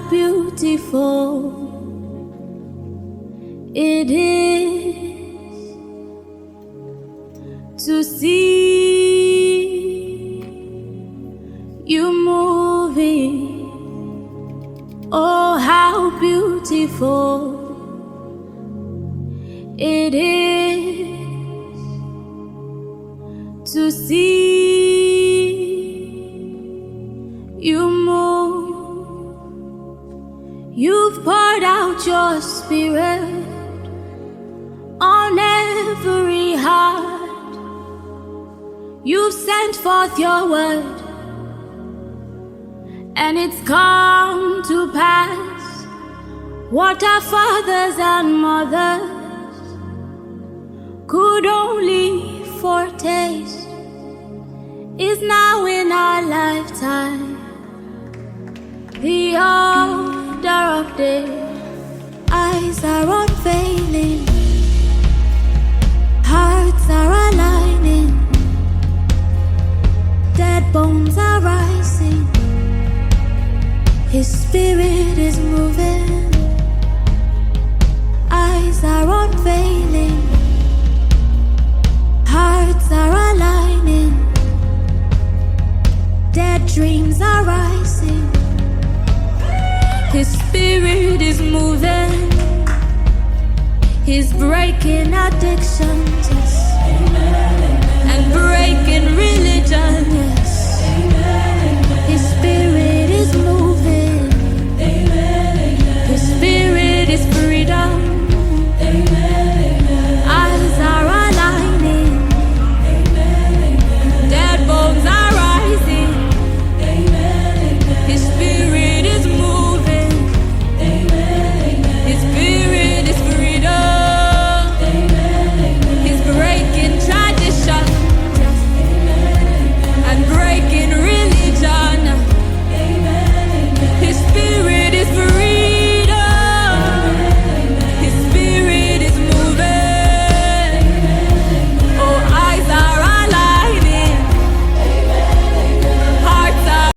beautiful it is to see you moving. Oh, how beautiful it is to see you move. You've poured out your spirit on every heart. You sent forth your word, and it's come to pass. What our fathers and mothers could only foretaste is now in our lifetime. The order of day, eyes are unveiling, hearts are aligning, dead bones are rising, His spirit is moving, eyes are unveiling, hearts are aligning, dead dreams are rising, His spirit is moving, He's breaking addictions and breaking religion.